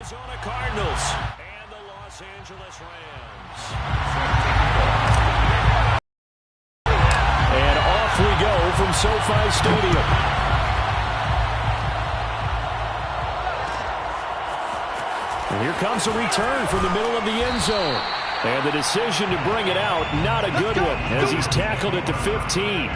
Arizona Cardinals and the Los Angeles Rams. And off we go from SoFi Stadium. And here comes a return from the middle of the end zone. And the decision to bring it out, not a good one, as he's tackled at the 15.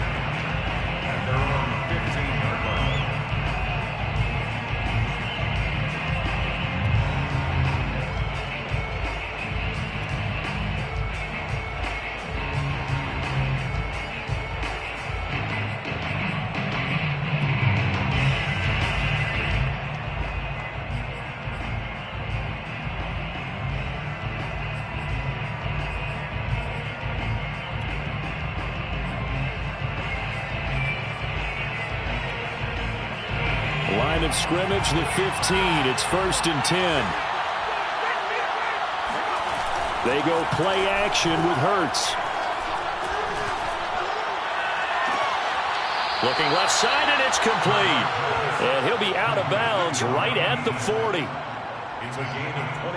Line of scrimmage, the 15. It's 1st and 10. They go play action with Hurts. Looking left side, and it's complete. And he'll be out of bounds right at the 40.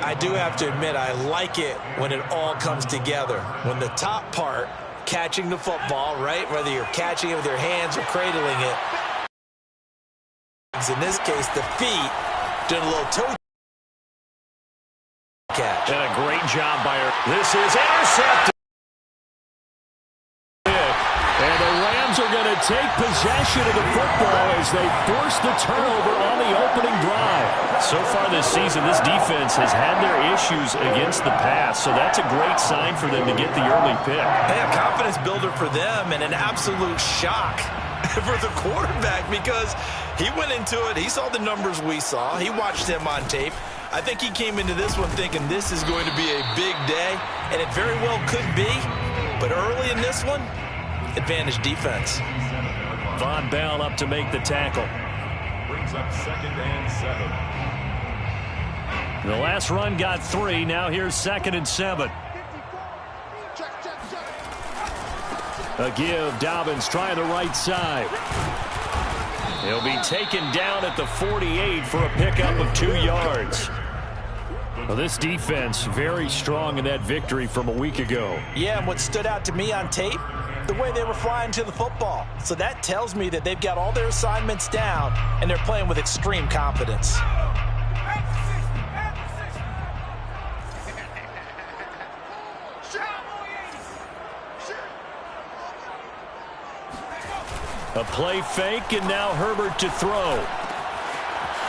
I do have to admit, I like it when it all comes together. When the top part, catching the football, right, whether you're catching it with your hands or cradling it, in this case, the feet, doing a little toe catch. And a great job by her. This is intercepted. And the Rams are going to take possession of the football as they force the turnover on the opening drive. So far this season, this defense has had their issues against the pass, so that's a great sign for them to get the early pick. Hey, a confidence builder for them and an absolute shock for the quarterback because he went into it. He saw the numbers we saw. He watched them on tape. I think he came into this one thinking this is going to be a big day, and it very well could be. But early in this one, advantage defense. Von Bell up to make the tackle. Brings up 2nd and 7. The last run got 3. Now here's 2nd and 7. A give. Dobbins trying the right side. He'll be taken down at the 48 for a pickup of 2 yards. Well, this defense very strong in that victory from a week ago. Yeah, and what stood out to me on tape, the way they were flying to the football. So that tells me that they've got all their assignments down, and they're playing with extreme confidence. A play fake, and now Herbert to throw.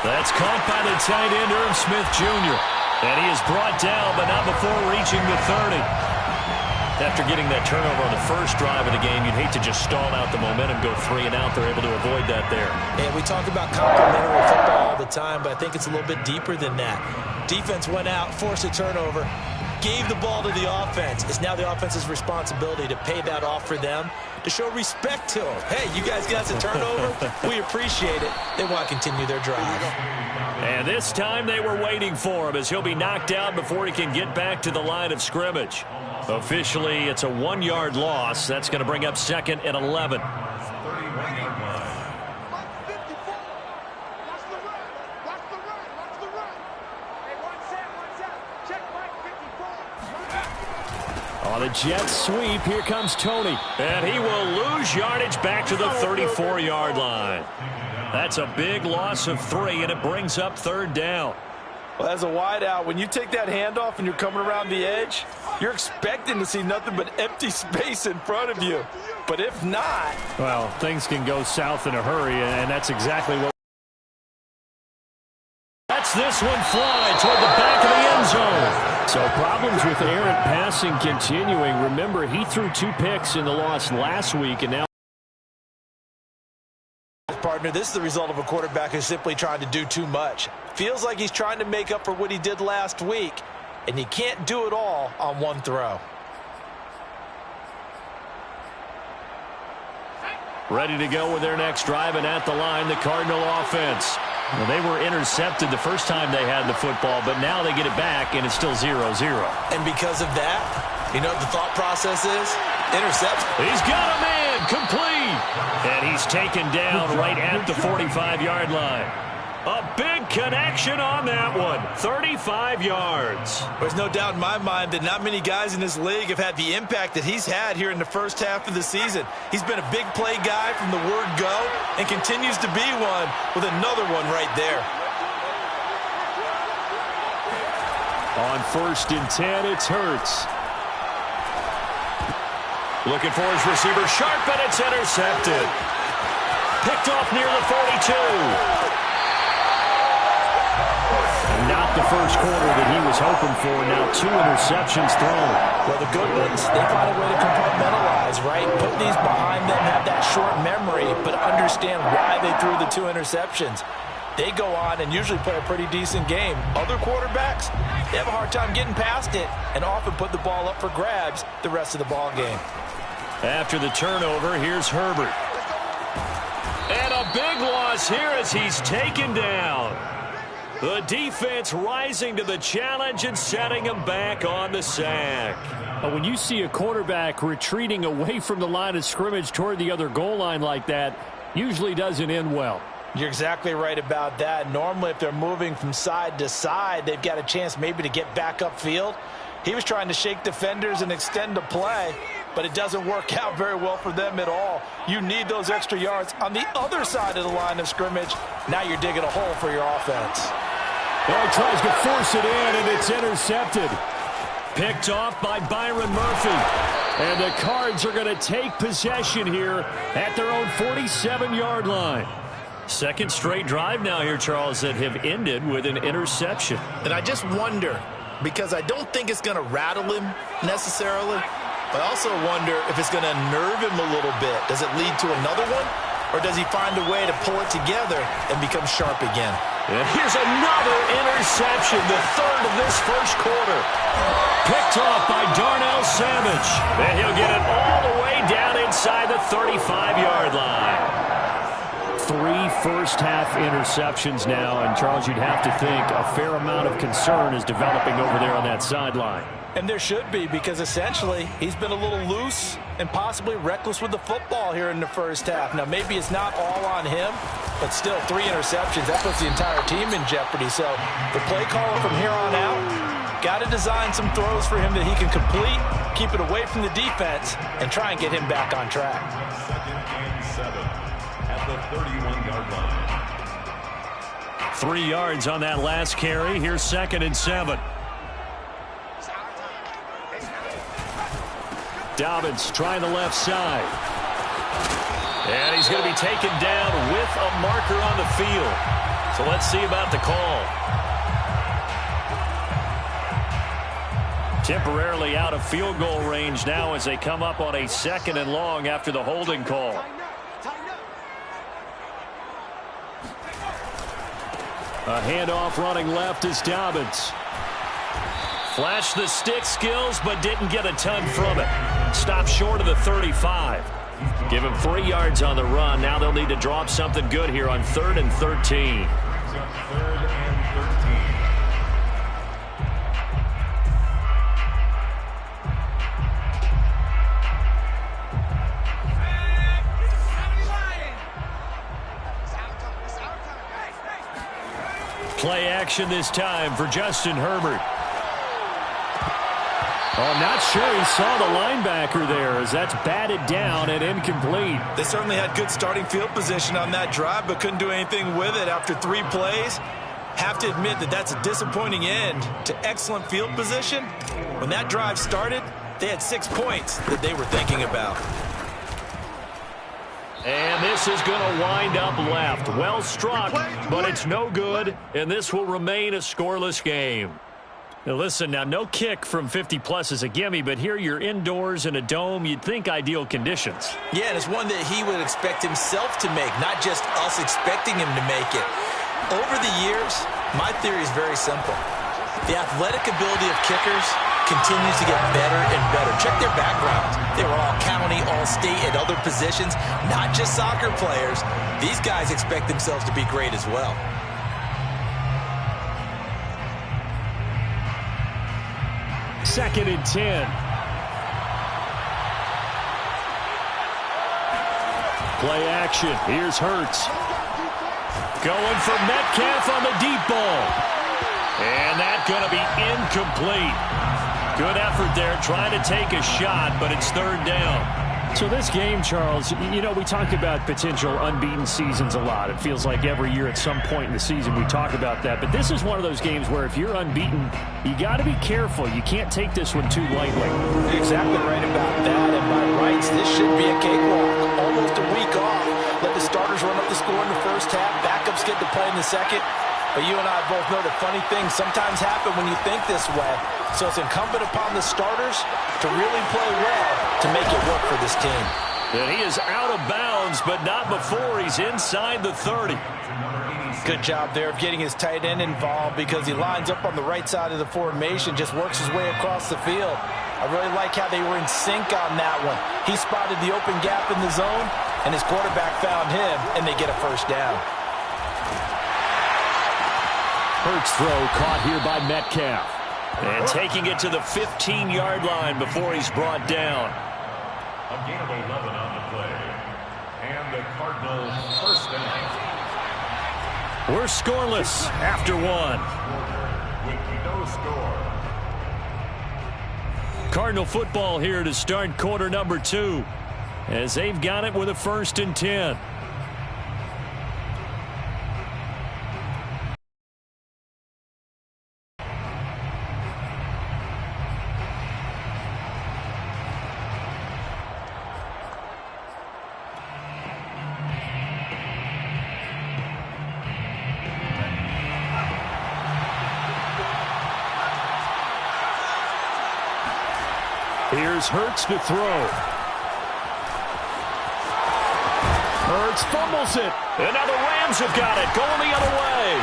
That's caught by the tight end, Irv Smith Jr. And he is brought down, but not before reaching the 30. After getting that turnover on the first drive of the game, you'd hate to just stall out the momentum, go 3 and out. They're able to avoid that there. And we talk about complementary football all the time, but I think it's a little bit deeper than that. Defense went out, forced a turnover, gave the ball to the offense. It's now the offense's responsibility to pay that off for them, to show respect to them. Hey, you guys got a turnover. We appreciate it. They want to continue their drive. And this time they were waiting for him as he'll be knocked out before he can get back to the line of scrimmage. Officially, it's a 1-yard loss. That's going to bring up 2nd and 11. On a jet sweep, here comes Tony. And he will lose yardage back to the 34-yard line. That's a big loss of 3, and it brings up 3rd down. Well, as a wideout, when you take that handoff and you're coming around the edge, you're expecting to see nothing but empty space in front of you. But if not... well, things can go south in a hurry, and that's exactly what... That's this one fly toward the back of the end zone. So problems with errant passing continuing. Remember, he threw 2 picks in the loss last week, and now... partner, this is the result of a quarterback who's simply trying to do too much. Feels like he's trying to make up for what he did last week, and he can't do it all on one throw. Ready to go with their next drive, and at the line, the Cardinal offense. Well, they were intercepted the first time they had the football, but now they get it back, and it's still 0-0. And because of that, you know what the thought process is? Interception. He's got a man, complete. And he's taken down right at the 45-yard line. A big connection on that one. 35 yards. There's no doubt in my mind that not many guys in this league have had the impact that he's had here in the first half of the season. He's been a big play guy from the word go and continues to be one with another one right there. On 1st and 10, it's Hurts. Looking for his receiver, Sharp, and it's intercepted. Picked off near the 42. Not the first quarter that he was hoping for. Now 2 interceptions thrown. Well, the good ones, they find a way to compartmentalize, right? Put these behind them, have that short memory, but understand why they threw the 2 interceptions. They go on and usually play a pretty decent game. Other quarterbacks, they have a hard time getting past it and often put the ball up for grabs the rest of the ball game. After the turnover, here's Herbert. And a big loss here as he's taken down. The defense rising to the challenge and setting him back on the sack. When you see a quarterback retreating away from the line of scrimmage toward the other goal line like that, usually doesn't end well. You're exactly right about that. Normally, if they're moving from side to side, they've got a chance maybe to get back upfield. He was trying to shake defenders and extend the play, but it doesn't work out very well for them at all. You need those extra yards on the other side of the line of scrimmage. Now you're digging a hole for your offense. Oh, tries to force it in, and it's intercepted. Picked off by Byron Murphy. And the Cards are going to take possession here at their own 47-yard line. Second straight drive now here, Charles, that have ended with an interception. And I just wonder, because I don't think it's going to rattle him necessarily, but I also wonder if it's going to nerve him a little bit. Does it lead to another one? Or does he find a way to pull it together and become sharp again? And here's another interception, the third of this first quarter. Picked off by Darnell Savage. And he'll get it all the way down inside the 35-yard line. 3 first-half interceptions now, and Charles, you'd have to think a fair amount of concern is developing over there on that sideline. And there should be, because essentially he's been a little loose and possibly reckless with the football here in the first half. Now, maybe it's not all on him, but still 3 interceptions. That puts the entire team in jeopardy. So the play caller from here on out, got to design some throws for him that he can complete, keep it away from the defense, and try and get him back on track. 2nd and 7 at the 31-yard line. 3 yards on that last carry. Here's 2nd and 7. Dobbins trying the left side. And he's going to be taken down with a marker on the field. So let's see about the call. Temporarily out of field goal range now as they come up on a 2nd and long after the holding call. A handoff running left is Dobbins. Flashed the stick skills, but didn't get a ton from it. Stopped short of the 35. Give him 3 yards on the run. Now they'll need to drop something good here on 3rd and 13. 3rd and 13. Play action this time for Justin Herbert. Oh, I'm not sure he saw the linebacker there as that's batted down and incomplete. They certainly had good starting field position on that drive, but couldn't do anything with it after 3 plays. Have to admit that that's a disappointing end to excellent field position. When that drive started, they had 6 points that they were thinking about. And this is going to wind up left. Well struck, but it's no good, and this will remain a scoreless game. Now listen, now no kick from 50-plus is a gimme, but here you're indoors in a dome. You'd think ideal conditions. Yeah, and it's one that he would expect himself to make, not just us expecting him to make it. Over the years, my theory is very simple. The athletic ability of kickers continues to get better and better. Check their backgrounds. They were all county, all state, at other positions, not just soccer players. These guys expect themselves to be great as well. Second and 10. Play action. Here's Hurts. Going for Metcalf on the deep ball. And that's going to be incomplete. Good effort there trying to take a shot, but it's third down. So this game, Charles, you know, we talk about potential unbeaten seasons a lot. It feels like every year at some point in the season we talk about that. But this is one of those games where if you're unbeaten, you got to be careful. You can't take this one too lightly. You're exactly right about that. And by rights, this should be a cakewalk. Almost a week off. Let the starters run up the score in the first half. Backups get to play in the second. But you and I both know that funny things sometimes happen when you think this way. So it's incumbent upon the starters to really play well to make it work for this team. And he is out of bounds, but not before he's inside the 30. Good job there of getting his tight end involved because he lines up on the right side of the formation, just works his way across the field. I really like how they were in sync on that one. He spotted the open gap in the zone, and his quarterback found him, and they get a first down. Hurts throw caught here by Metcalf. And taking it to the 15-yard line before he's brought down. A gain of 11 on the play. And the Cardinals first down. We're scoreless after one. With no score. Cardinal football here to start quarter number 2. As they've got it with a 1st and 10. Here's Hurts to throw. Hurts fumbles it. And now the Rams have got it, going the other way.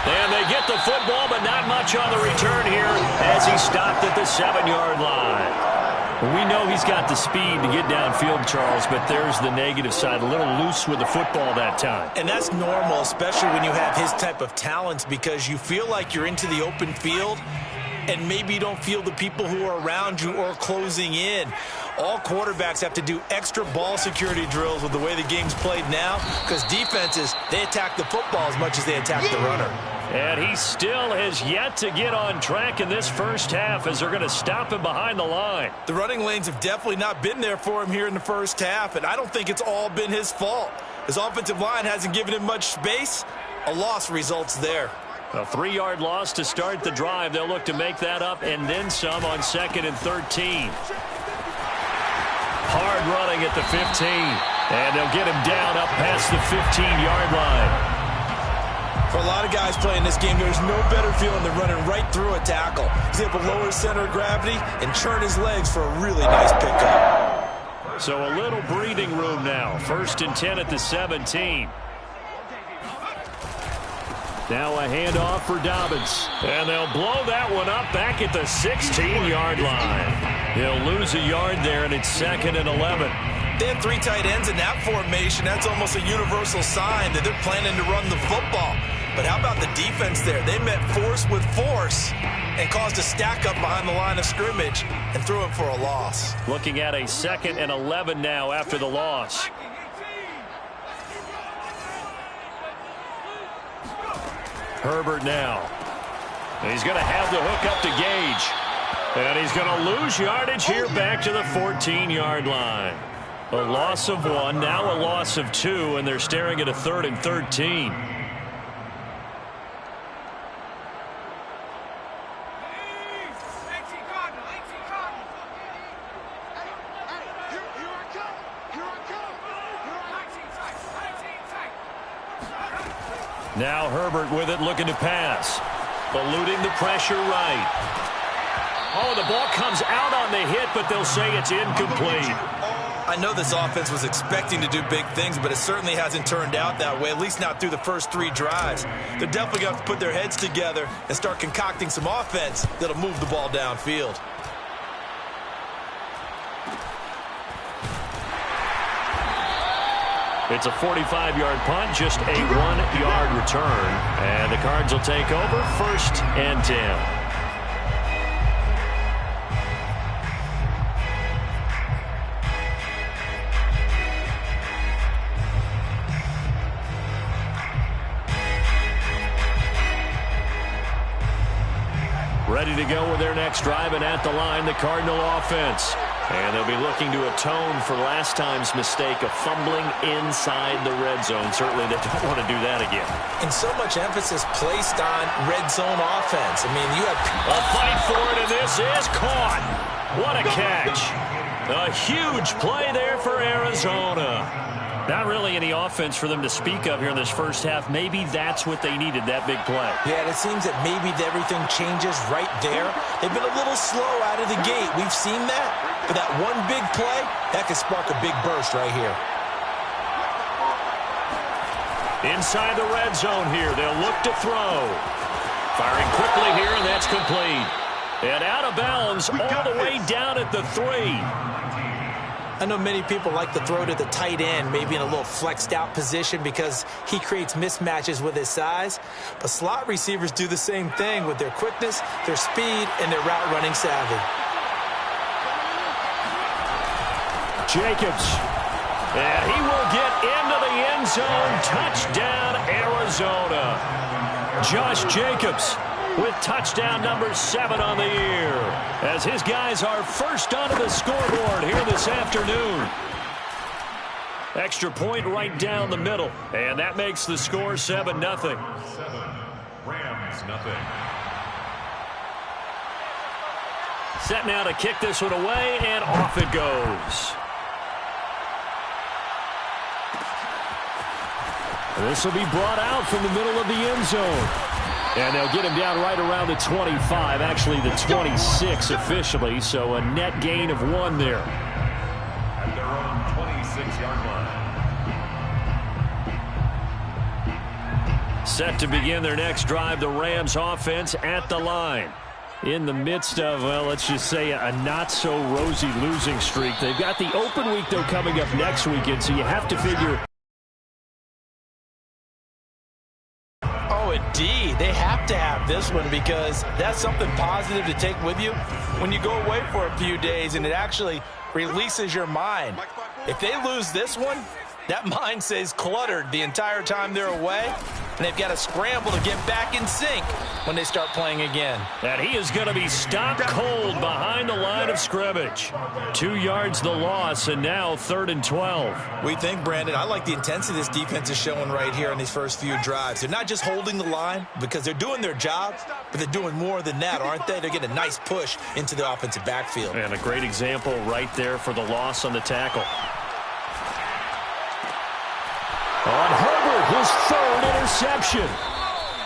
And they get the football, but not much on the return here as he stopped at the 7-yard line. Well, we know he's got the speed to get downfield, Charles, but there's the negative side. A little loose with the football that time. And that's normal, especially when you have his type of talents, because you feel like you're into the open field and maybe you don't feel the people who are around you or closing in. All quarterbacks have to do extra ball security drills with the way the game's played now because defenses, they attack the football as much as they attack the runner. And he still has yet to get on track in this first half as they're going to stop him behind the line. The running lanes have definitely not been there for him here in the first half, and I don't think it's all been his fault. His offensive line hasn't given him much space. A loss results there. A 3-yard loss to start the drive. They'll look to make that up and then some on 2nd and 13. Hard running at the 15. And they'll get him down up past the 15-yard line. For a lot of guys playing this game, there's no better feeling than running right through a tackle. He's able to lower his center of gravity and churn his legs for a really nice pickup. So a little breathing room now. 1st and 10 at the 17. Now a handoff for Dobbins. And they'll blow that one up back at the 16-yard line. He'll lose a yard there, and it's 2nd and 11. They had 3 tight ends in that formation. That's almost a universal sign that they're planning to run the football. But how about the defense there? They met force with force and caused a stack up behind the line of scrimmage and threw him for a loss. Looking at a 2nd and 11 now after the loss. Herbert now. He's going to have the hook up to Gage. And he's going to lose yardage here back to the 14-yard line. A loss of 1, now a loss of 2, and they're staring at a 3rd and 13. Now Herbert with it, looking to pass. Eluding the pressure right. Oh, the ball comes out on the hit, but they'll say it's incomplete. I know this offense was expecting to do big things, but it certainly hasn't turned out that way, at least not through the first 3 drives. They're definitely going to have to put their heads together and start concocting some offense that'll move the ball downfield. It's a 45-yard punt, just a 1-yard return. And the Cards will take over 1st and 10. Ready to go with their next drive, and at the line, the Cardinal offense. And they'll be looking to atone for last time's mistake of fumbling inside the red zone. Certainly they don't want to do that again. And so much emphasis placed on red zone offense. I mean, you have a fight for it, and this is caught. What a catch. A huge play there for Arizona. Not really any offense for them to speak of here in this first half. Maybe that's what they needed, that big play. Yeah, and it seems that maybe everything changes right there. They've been a little slow out of the gate. We've seen that. But that one big play, that could spark a big burst right here. Inside the red zone here, they'll look to throw. Firing quickly here, and that's complete. And out of bounds all the way down at the 3. I know many people like to throw to the tight end, maybe in a little flexed out position because he creates mismatches with his size. But slot receivers do the same thing with their quickness, their speed, and their route running savvy. Jacobs. And he will get into the end zone. Touchdown, Arizona. Josh Jacobs with touchdown number 7 on the year, as his guys are first onto the scoreboard here this afternoon. Extra point right down the middle, and that makes the score 7-0. 7, Rams nothing. Set now to kick this one away, and off it goes. This will be brought out from the middle of the end zone. And they'll get him down right around the 25, actually the 26 officially, so a net gain of 1 there. At their own 26-yard line. Set to begin their next drive, the Rams offense at the line. In the midst of, well, let's just say a not-so-rosy losing streak. They've got the open week, though, coming up next weekend, so you have to figure... Indeed, they have to have this one because that's something positive to take with you when you go away for a few days, and it actually releases your mind. If they lose this one, that mind stays cluttered the entire time they're away, and they've got to scramble to get back in sync when they start playing again. And he is going to be stopped cold behind the line of scrimmage. 2 yards the loss, and now 3rd and 12. We think, Brandon, I like the intensity this defense is showing right here in these first few drives. They're not just holding the line because they're doing their job, but they're doing more than that, aren't they? They're getting a nice push into the offensive backfield. And a great example right there for the loss on the tackle. On Herbert, his 3rd interception.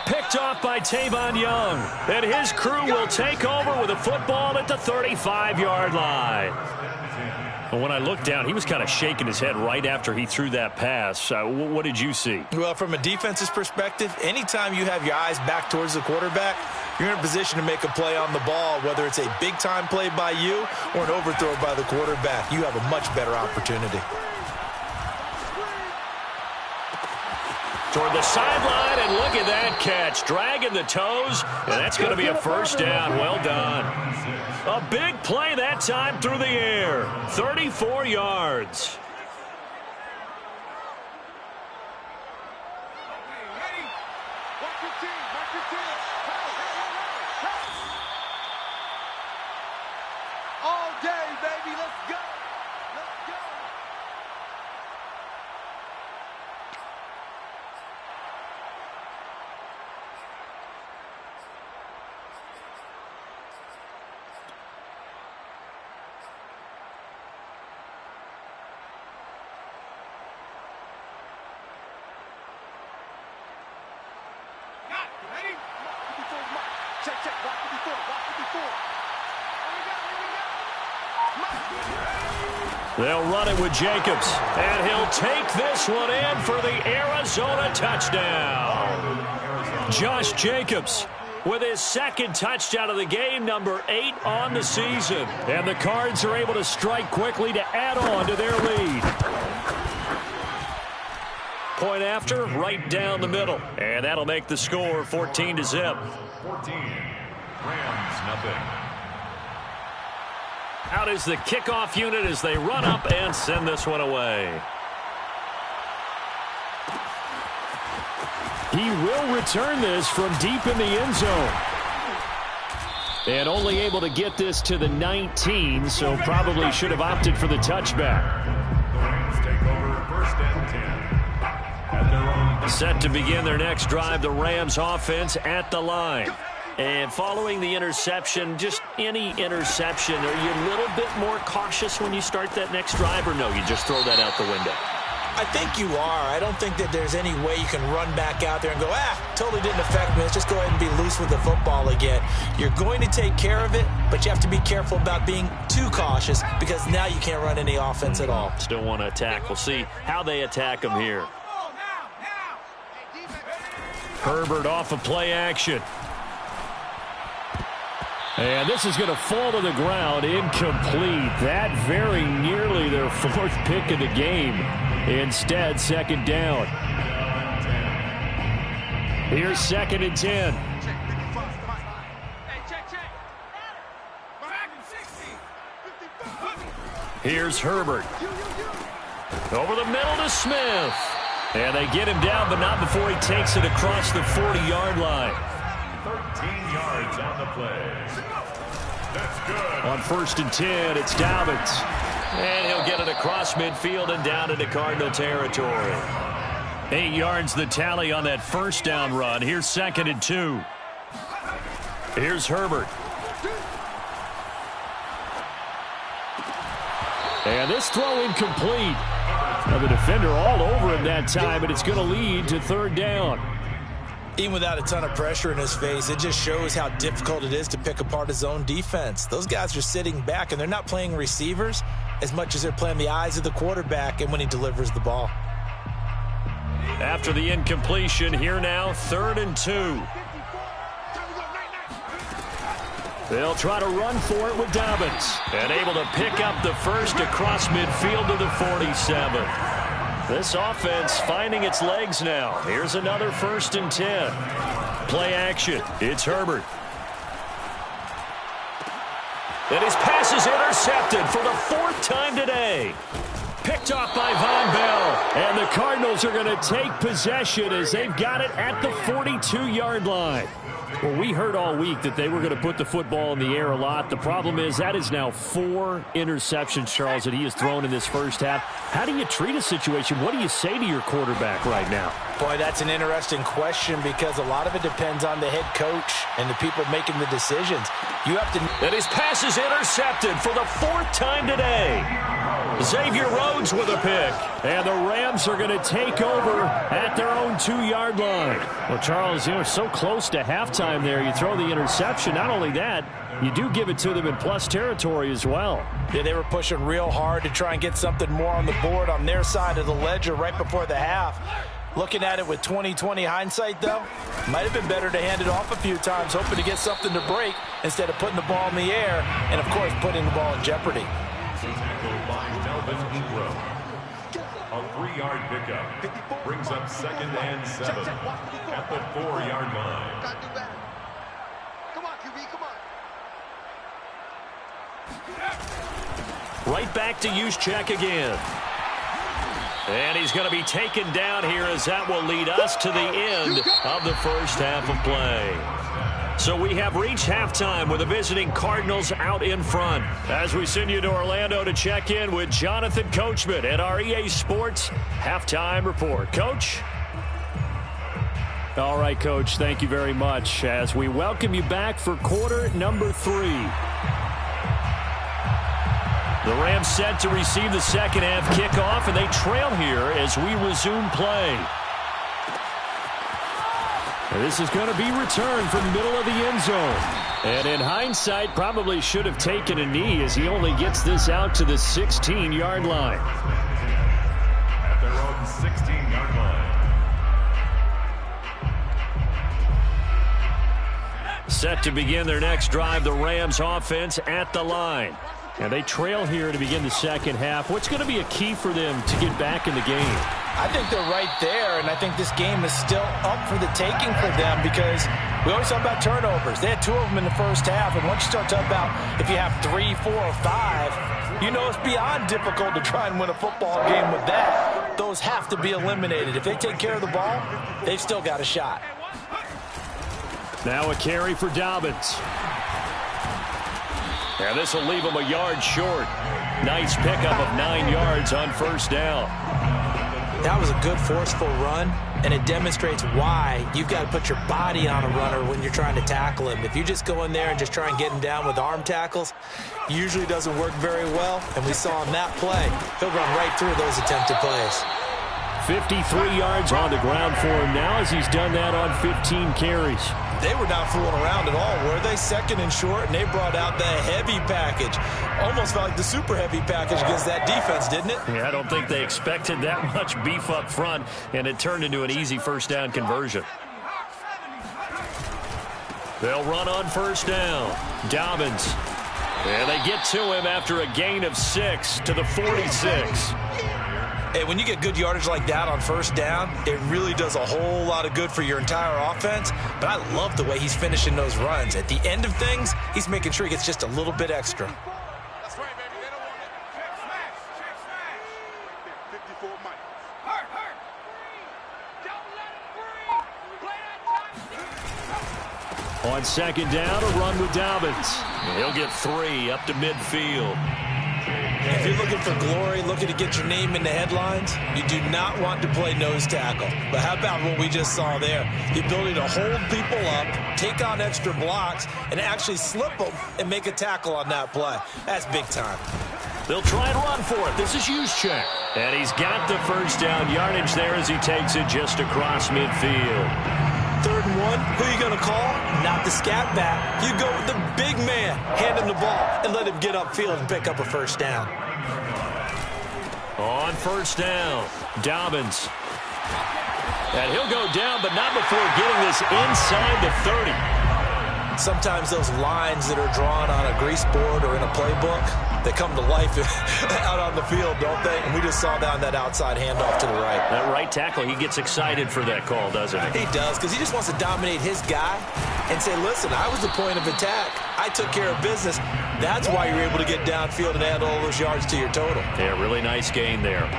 Picked off by Tavon Young. And his crew will take over with a football at the 35-yard line. And when I looked down, he was kind of shaking his head right after he threw that pass. What did you see? Well, from a defense's perspective, anytime you have your eyes back towards the quarterback, you're in a position to make a play on the ball, whether it's a big-time play by you or an overthrow by the quarterback. You have a much better opportunity. Toward the sideline, and look at that catch. Dragging the toes, and that's going to be a first down. Well done. A big play that time through the air. 34 yards. All day, baby. Let's go. Let's go. Ready? Check, check. Block 54. Block 54. They'll run it with Jacobs, and he'll take this one in for the Arizona touchdown. Josh Jacobs with his 2nd touchdown of the game, number 8 on the season. And the Cards are able to strike quickly to add on to their lead. Point after, right down the middle. And that'll make the score 14-0. 14, Rams nothing. Out is the kickoff unit as they run up and send this one away. He will return this from deep in the end zone. And only able to get this to the 19, so probably should have opted for the touchback. The Rams take over 1st and 10 at their own. Set to begin their next drive, the Rams offense at the line. And following the interception, just any interception, are you a little bit more cautious when you start that next drive, or no, you just throw that out the window? I think you are. I don't think that there's any way you can run back out there and go, totally didn't affect me. Let's just go ahead and be loose with the football again. You're going to take care of it, but you have to be careful about being too cautious because now you can't run any offense at all. Still want to attack. We'll see how they attack them here. Herbert off of play action. And this is going to fall to the ground, incomplete. That very nearly their 4th pick of the game. Instead, 2nd down. Here's 2nd and 10. Here's Herbert. Over the middle to Smith. And they get him down, but not before he takes it across the 40-yard line. 13 yards on the play. That's good. On 1st and 10, it's Dobbins. And he'll get it across midfield and down into Cardinal territory. 8 yards the tally on that 1st down run. Here's 2nd and 2. Here's Herbert. And this throw incomplete. Now the defender all over him that time, but it's going to lead to 3rd down. Even without a ton of pressure in his face, it just shows how difficult it is to pick apart his own defense. Those guys are sitting back, and they're not playing receivers as much as they're playing the eyes of the quarterback and when he delivers the ball. After the incompletion, here now, 3rd and 2. They'll try to run for it with Dobbins. And able to pick up the first across midfield to the 47. This offense finding its legs now. Here's another 1st and 10. Play action. It's Herbert. And his pass is intercepted for the 4th time today. Picked off by Von Bell. And the Cardinals are going to take possession as they've got it at the 42-yard line. Well, we heard all week that they were going to put the football in the air a lot. The problem is that is now 4 interceptions, Charles, that he has thrown in this first half. How do you treat a situation? What do you say to your quarterback right now? Boy, that's an interesting question because a lot of it depends on the head coach and the people making the decisions. You have to... And his pass is intercepted for the 4th time today. Xavier Rhodes with a pick. And the Rams are going to take over at their own 2-yard line. Well, Charles, you know, so close to halftime there. You throw the interception. Not only that, you do give it to them in plus territory as well. Yeah, they were pushing real hard to try and get something more on the board on their side of the ledger right before the half. Looking at it with 20/20 hindsight, though, might have been better to hand it off a few times, hoping to get something to break instead of putting the ball in the air and, of course, putting the ball in jeopardy. Tackled by Melvin Ingram. A 3-yard pickup brings up 2nd and 7 at the 4-yard line. Come on, QB, come on. Right back to Juszczyk again. And he's going to be taken down here as that will lead us to the end of the first half of play. So we have reached halftime with the visiting Cardinals out in front. As we send you to Orlando to check in with Jonathan Coachman at our EA Sports Halftime Report. Coach? All right, Coach, thank you very much as we welcome you back for quarter number 3. The Rams set to receive the second half kickoff, and they trail here as we resume play. And this is going to be returned from the middle of the end zone. And in hindsight, probably should have taken a knee as he only gets this out to the 16-yard line. At their own 16-yard line. Set to begin their next drive, the Rams offense at the line. And they trail here to begin the second half. What's going to be a key for them to get back in the game? I think they're right there, and I think this game is still up for the taking for them because we always talk about turnovers. They had 2 of them in the first half, and once you start talking about if you have 3, 4, or 5, you know it's beyond difficult to try and win a football game with that. Those have to be eliminated. If they take care of the ball, they've still got a shot. Now a carry for Dobbins. And this will leave him a yard short. Nice pickup of 9 yards on first down. That was a good forceful run, and it demonstrates why you've got to put your body on a runner when you're trying to tackle him. If you just go in there and just try and get him down with arm tackles, usually doesn't work very well, and we saw on that play, he'll run right through those attempted plays. 53 yards on the ground for him now as he's done that on 15 carries. They were not fooling around at all, were they? Second and short, and they brought out the heavy package. Almost felt like the super heavy package against that defense, didn't it? Yeah, I don't think they expected that much beef up front, and it turned into an easy first down conversion. They'll run on first down. Dobbins. And they get to him after a gain of 6 to the 46. Hey, when you get good yardage like that on first down, it really does a whole lot of good for your entire offense. But I love the way he's finishing those runs. At the end of things, he's making sure he gets just a little bit extra. That's right, baby. They don't want it. Check smash. Check smash. 54 Mike. Hurt. Don't let him breathe. Play that time. On second down, a run with Dobbins. He'll get 3 up to midfield. If you're looking for glory, looking to get your name in the headlines, you do not want to play nose tackle. But how about what we just saw there? The ability to hold people up, take on extra blocks, and actually slip them and make a tackle on that play. That's big time. They'll try and run for it. This is Juszczyk. And he's got the first down yardage there as he takes it just across midfield. 3rd and 1, who are you going to call? Not the scat back. You go with the big man, hand him the ball, and let him get upfield and pick up a first down. On first down, Dobbins. And he'll go down, but not before getting this inside the 30. Sometimes those lines that are drawn on a grease board or in a playbook, they come to life out on the field, don't they? And we just saw down that outside handoff to the right. That right tackle, he gets excited for that call, doesn't he? He does, because he just wants to dominate his guy and say, listen, I was the point of attack. I took care of business. That's why you're able to get downfield and add all those yards to your total. Yeah, really nice gain there.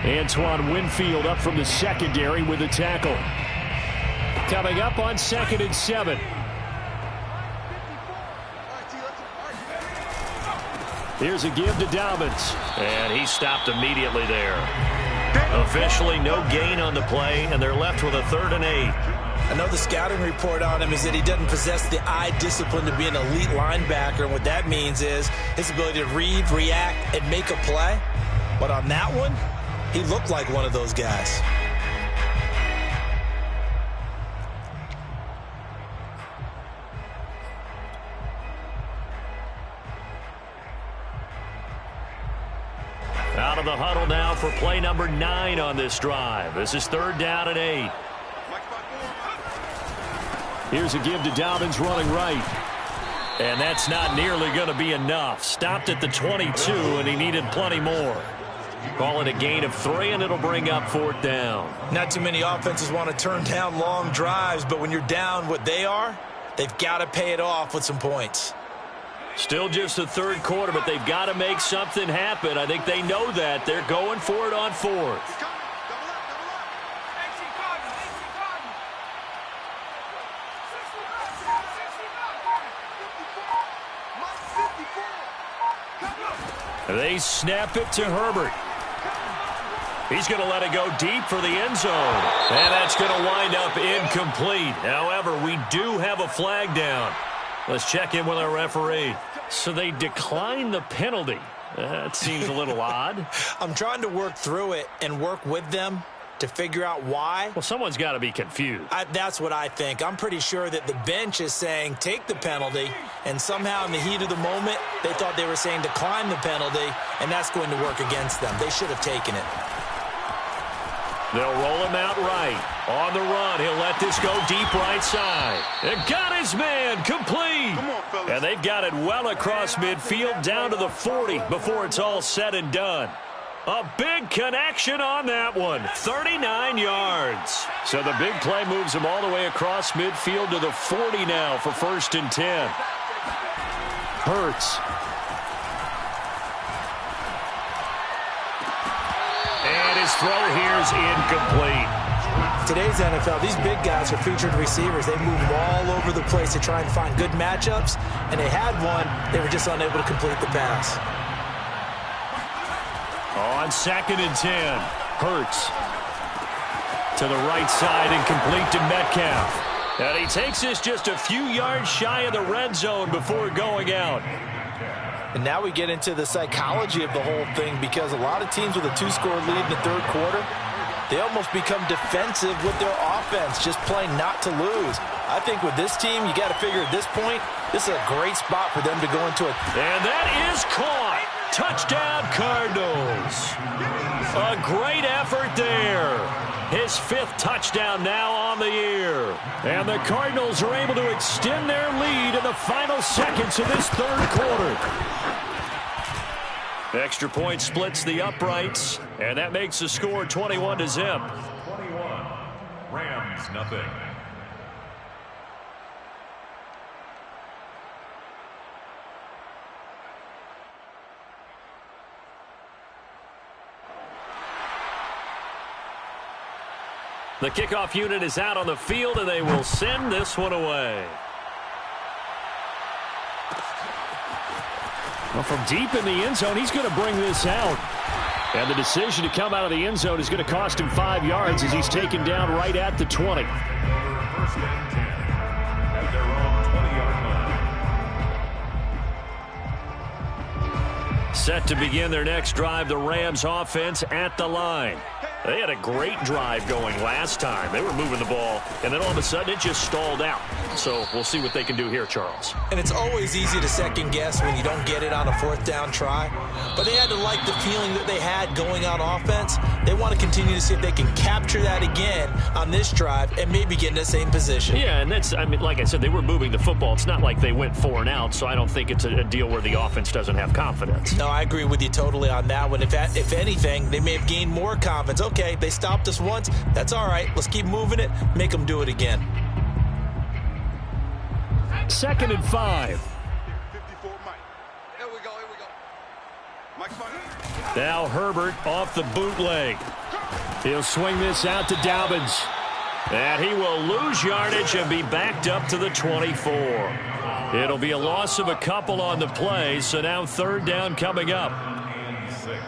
Antoine Winfield up from the secondary with a tackle. Coming up on 2nd and 7. Here's a give to Dobbins. And he stopped immediately there. Officially no gain on the play, and they're left with a 3rd and 8. I know the scouting report on him is that he doesn't possess the eye discipline to be an elite linebacker, and what that means is his ability to read, react, and make a play. But on that one, he looked like one of those guys. Out of the huddle now for play number 9 on this drive. This is 3rd down and 8. Here's a give to Dobbins running right. And that's not nearly going to be enough. Stopped at the 22, and he needed plenty more. Call it a gain of 3, and it'll bring up 4th down. Not too many offenses want to turn down long drives, but when you're down what they are, they've got to pay it off with some points. Still just the 3rd quarter, but they've got to make something happen. I think they know that. They're going for it on 4th. They snap it to Herbert. He's going to let it go deep for the end zone. And that's going to wind up incomplete. However, we do have a flag down. Let's check in with our referee. So they decline the penalty. That seems a little odd. I'm trying to work through it and work with them to figure out why. Well, someone's got to be confused. That's what I think. I'm pretty sure that the bench is saying take the penalty, and somehow in the heat of the moment, they thought they were saying decline the penalty, and that's going to work against them. They should have taken it. They'll roll him out right. On the run, he'll let this go deep right side. And got his man complete. Come on, fellas. And they've got it well across midfield down to the 40 before it's all said and done. A big connection on that one. 39 yards. So the big play moves him all the way across midfield to the 40 now for 1st and 10. Hurts. And his throw here is incomplete. Today's NFL, these big guys are featured receivers. They move all over the place to try and find good matchups, and they had one. They were just unable to complete the pass. On 2nd and 10, Hurts to the right side and complete to Metcalf. And he takes this just a few yards shy of the red zone before going out. And now we get into the psychology of the whole thing, because a lot of teams with a 2-score lead in the third quarter, they almost become defensive with their offense, just playing not to lose. I think with this team, you got to figure at this point, this is a great spot for them to go into it. And that is caught. Touchdown, Cardinals. A great effort there. His 5th touchdown now on the year. And the Cardinals are able to extend their lead in the final seconds of this third quarter. Extra point splits the uprights, and that makes the score 21-0. 21. Rams, nothing. The kickoff unit is out on the field, and they will send this one away. Well, from deep in the end zone, he's going to bring this out. And the decision to come out of the end zone is going to cost him 5 yards as he's taken down right at the 20. 1st and 10 at their own 20-yard line. Set to begin their next drive, the Rams offense at the line. They had a great drive going last time. They were moving the ball, and then all of a sudden it just stalled out. So we'll see what they can do here, Charles. And it's always easy to second guess when you don't get it on a 4th down try. But they had to like the feeling that they had going on offense. They want to continue to see if they can capture that again on this drive and maybe get in the same position. Yeah, and that's, I mean, like I said, they were moving the football. It's not like they went 4 and out, so I don't think it's a deal where the offense doesn't have confidence. No, I agree with you totally on that one. If anything, they may have gained more confidence. Okay, they stopped us once. That's all right. Let's keep moving it. Make them do it again. 2nd and 5. 54 Mike. Here we go. Mike's funny. Now Herbert off the bootleg. He'll swing this out to Dobbins. And he will lose yardage and be backed up to the 24. It'll be a loss of a couple on the play, so now 3rd down coming up. And 6.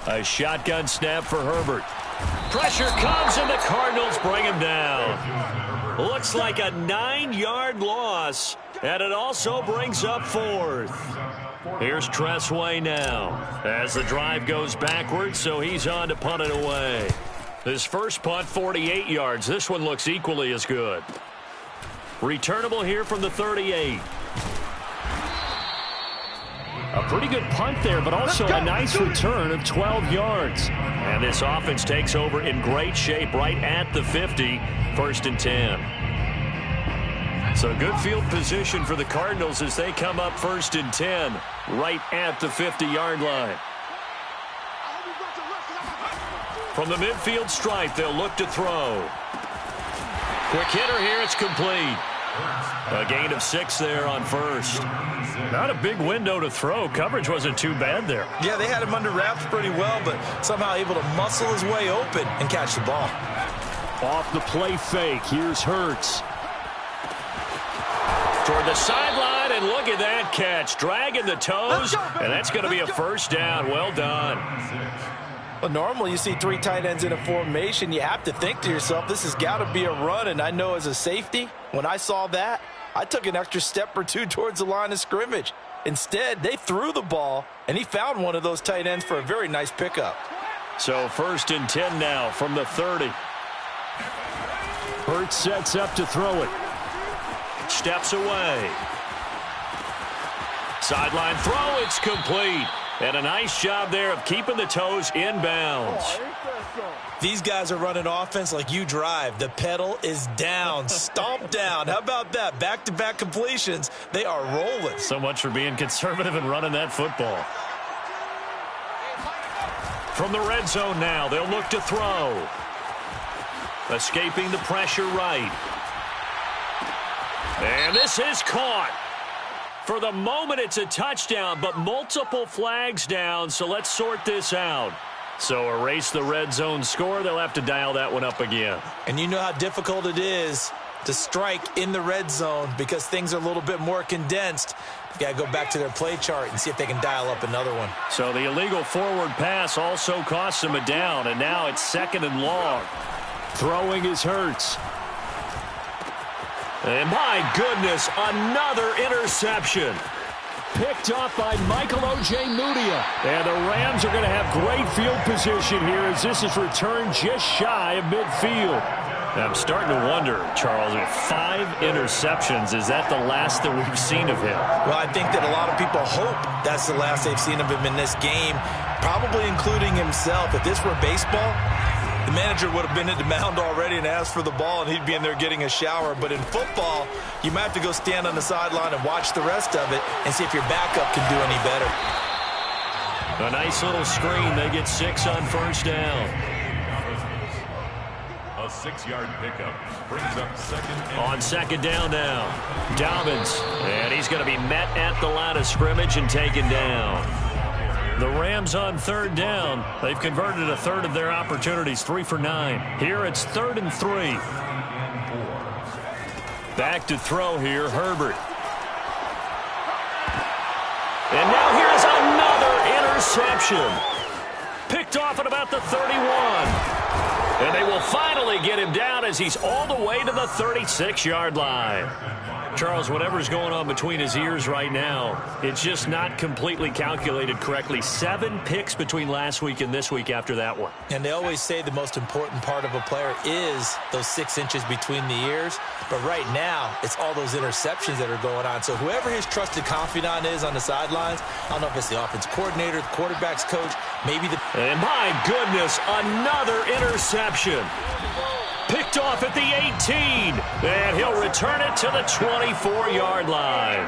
A shotgun snap for Herbert. Pressure comes, and the Cardinals bring him down. Looks like a 9-yard loss, and it also brings up 4th. Here's Tressway now as the drive goes backwards, so he's on to punt it away. His first punt, 48 yards. This one looks equally as good. Returnable here from the 38. A pretty good punt there, but also a nice return of 12 yards. And this offense takes over in great shape right at the 50, 1st and 10. So good field position for the Cardinals as they come up 1st and 10, right at the 50-yard line. From the midfield stripe, they'll look to throw. Quick hitter here, it's complete. A gain of 6 there on 1st. Not a big window to throw. Coverage wasn't too bad there. Yeah, they had him under wraps pretty well, but somehow able to muscle his way open and catch the ball. Off the play fake, here's Hurts. Toward the sideline, and look at that catch. Dragging the toes, and that's going to be a 1st down. Well done. Well, normally you see 3 tight ends in a formation. You have to think to yourself, this has got to be a run. And I know as a safety, when I saw that, I took an extra step or 2 towards the line of scrimmage. Instead, they threw the ball, and he found one of those tight ends for a very nice pickup. So 1st and 10 now from the 30. Hurts sets up to throw it. Steps away. Sideline throw, it's complete. And a nice job there of keeping the toes inbounds. These guys are running offense like you drive. The pedal is down, stomp down. How about that? Back-to-back completions. They are rolling. So much for being conservative and running that football. From the red zone now, they'll look to throw. Escaping the pressure right. And this is caught. For the moment, it's a touchdown, but multiple flags down, so let's sort this out. So erase the red zone score. They'll have to dial that one up again. And you know how difficult it is to strike in the red zone because things are a little bit more condensed. You got to go back to their play chart and see if they can dial up another one. So the illegal forward pass also costs them a down, and now it's 2nd and long. Throwing is Hurts. And my goodness, another interception. Picked off by Michael Ojemudia. And the Rams are going to have great field position here as this is returned just shy of midfield. I'm starting to wonder, Charles, if 5 interceptions, is that the last that we've seen of him? Well, I think that a lot of people hope that's the last they've seen of him in this game, probably including himself. If this were baseball, the manager would have been at the mound already and asked for the ball, and he'd be in there getting a shower. But in football, you might have to go stand on the sideline and watch the rest of it and see if your backup can do any better. A nice little screen. They get 6 on first down. A 6-yard pickup brings up 2nd. On 2nd down now, Dobbins. And he's going to be met at the line of scrimmage and taken down. The Rams on 3rd down. They've converted a third of their opportunities, 3 for 9. Here it's 3rd and 3. Back to throw here, Herbert. And now here's another interception. Picked off at about the 31. And they will finally get him down as he's all the way to the 36-yard line. Charles, whatever's going on between his ears right now, it's just not completely calculated correctly. 7 picks between last week and this week after that one. And they always say the most important part of a player is those 6 inches between the ears. But right now, it's all those interceptions that are going on. So whoever his trusted confidant is on the sidelines, I don't know if it's the offense coordinator, the quarterback's coach, maybe the... And my goodness, another interception. Picked off at the 18, and he'll return it to the 24-yard line.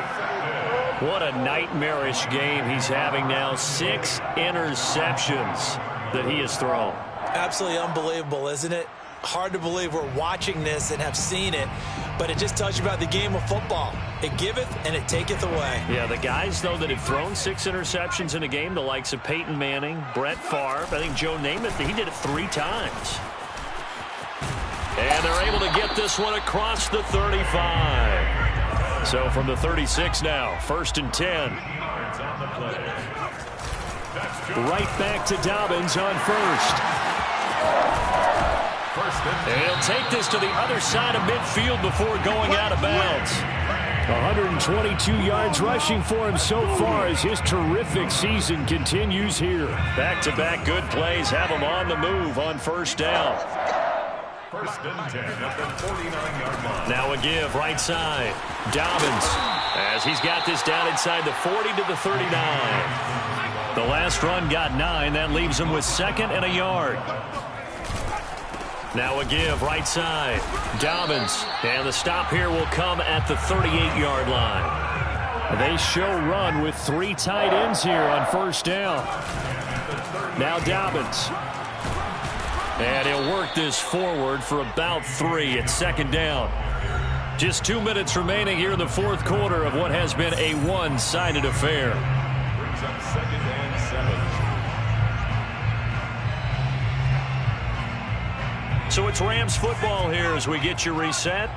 What a nightmarish game he's having now. 6 interceptions that he has thrown. Absolutely unbelievable, isn't it? Hard to believe we're watching this and have seen it, but it just tells you about the game of football. It giveth and it taketh away. Yeah, the guys, though, that have thrown 6 interceptions in a game, the likes of Peyton Manning, Brett Favre, I think Joe Namath, he did it 3 times. And they're able to get this one across the 35. So from the 36 now, 1st and 10. Right back to Dobbins on 1st. And he'll take this to the other side of midfield before going out of bounds. 122 yards rushing for him so far as his terrific season continues here. Back-to-back good plays have him on the move on 1st down. 1st and 10 at the 49-yard line. Now a give right side. Dobbins as he's got this down inside the 40 to the 39. The last run got 9. That leaves him with 2nd and a yard. Now a give right side. Dobbins. And the stop here will come at the 38-yard line. They show run with 3 tight ends here on 1st down. Now Dobbins. And he'll work this forward for about 3 at 2nd down. Just 2 minutes remaining here in the 4th quarter of what has been a one-sided affair. Brings up 2nd and 7. So it's Rams football here as we get you reset.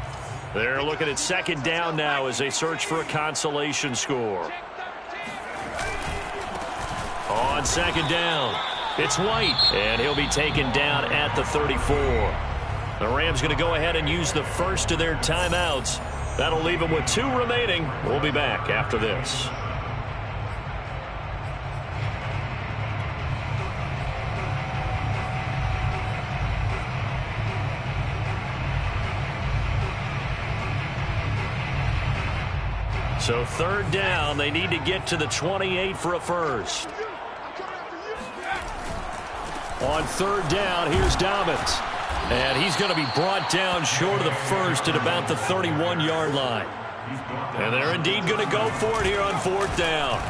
They're looking at 2nd down now as they search for a consolation score. On 2nd down, it's White, and he'll be taken down at the 34. The Rams going to go ahead and use the first of their timeouts. That'll leave them with 2 remaining. We'll be back after this. So 3rd down, they need to get to the 28 for a first. On 3rd down, here's Dobbins. And he's going to be brought down short of the first at about the 31-yard line. And they're indeed going to go for it here on 4th down.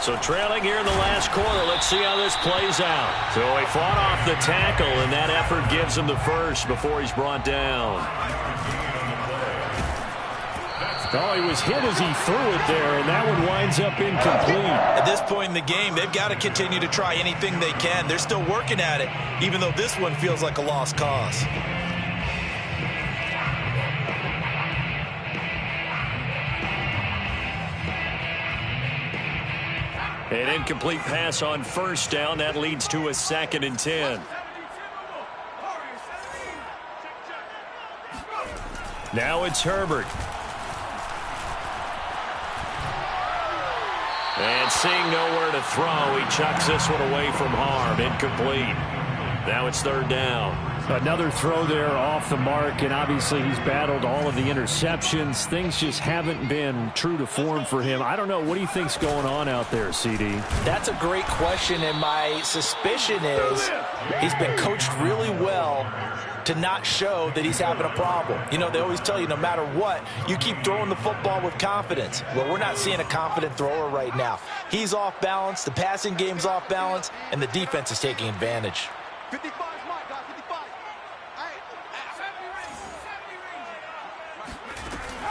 So trailing here in the last quarter. Let's see how this plays out. So he fought off the tackle, and that effort gives him the first before he's brought down. Oh, he was hit as he threw it there, and that one winds up incomplete. At this point in the game, they've got to continue to try anything they can. They're still working at it, even though this one feels like a lost cause. An incomplete pass on first down. That leads to a 2nd and 10. Now it's Herbert. And seeing nowhere to throw, he chucks this one away from harm. Incomplete. Now it's 3rd down. Another throw there off the mark, and obviously he's battled all of the interceptions. Things just haven't been true to form for him. I don't know. What do you think's going on out there, CD? That's a great question, and my suspicion is he's been coached really well to not show that he's having a problem. You know, they always tell you no matter what, you keep throwing the football with confidence. Well, we're not seeing a confident thrower right now. He's off balance, the passing game's off balance, and the defense is taking advantage. 55 is mine, dog. 55.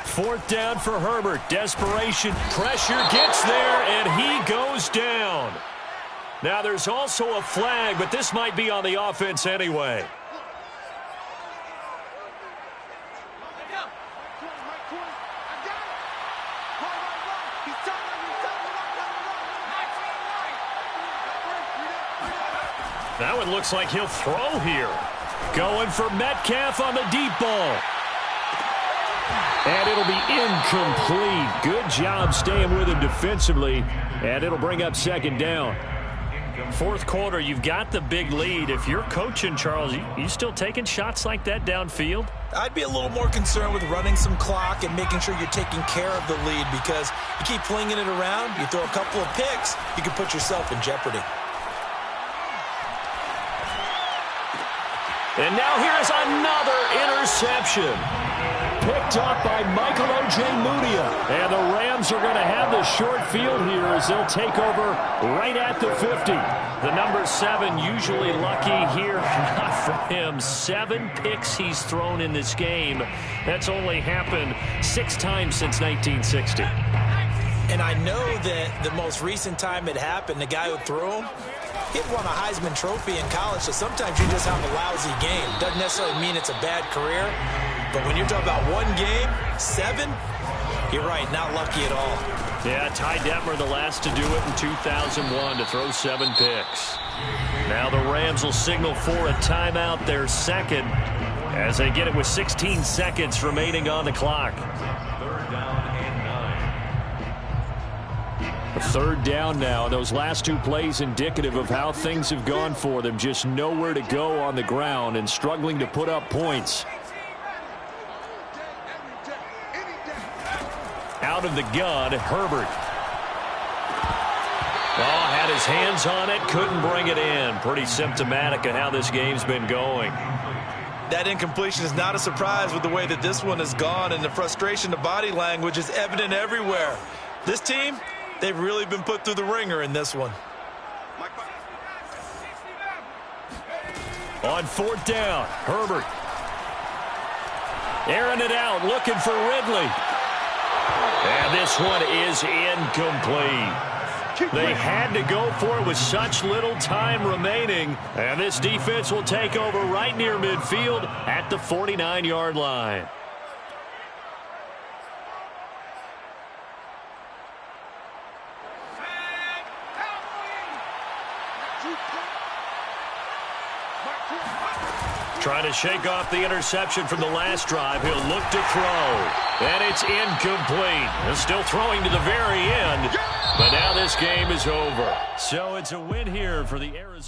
Fourth down for Herbert. Desperation. Pressure gets there, and he goes down. Now, there's also a flag, but this might be on the offense anyway. Now it looks like he'll throw here. Going for Metcalf on the deep ball. And it'll be incomplete. Good job staying with him defensively. And it'll bring up 2nd down. Fourth quarter, you've got the big lead. If you're coaching, Charles, you still taking shots like that downfield? I'd be a little more concerned with running some clock and making sure you're taking care of the lead, because you keep flinging it around, you throw a couple of picks, you can put yourself in jeopardy. And now here's another interception. Picked up by Michael Ojemudia. And the Rams are going to have the short field here as they'll take over right at the 50. The number 7 usually lucky here. Not for him. 7 picks he's thrown in this game. That's only happened 6 times since 1960. And I know that the most recent time it happened, the guy who threw him, he had won a Heisman Trophy in college, so sometimes you just have a lousy game. Doesn't necessarily mean it's a bad career, but when you're talking about one game, 7, you're right, not lucky at all. Yeah, Ty Detmer, the last to do it in 2001, to throw 7 picks. Now the Rams will signal for a timeout, their 2nd, as they get it with 16 seconds remaining on the clock. 3rd down and 9. 3rd down now. Those last 2 plays indicative of how things have gone for them. Just nowhere to go on the ground and struggling to put up points. Out of the gun, Herbert. Oh, had his hands on it, couldn't bring it in. Pretty symptomatic of how this game's been going. That incompletion is not a surprise with the way that this one has gone, and the frustration, the body language is evident everywhere. This team, they've really been put through the ringer in this one. On 4th down, Herbert. Airing it out, looking for Ridley. And this one is incomplete. They had to go for it with such little time remaining. And this defense will take over right near midfield at the 49-yard line. Trying to shake off the interception from the last drive. He'll look to throw. And it's incomplete. He's still throwing to the very end. But now this game is over. So it's a win here for the Arizona.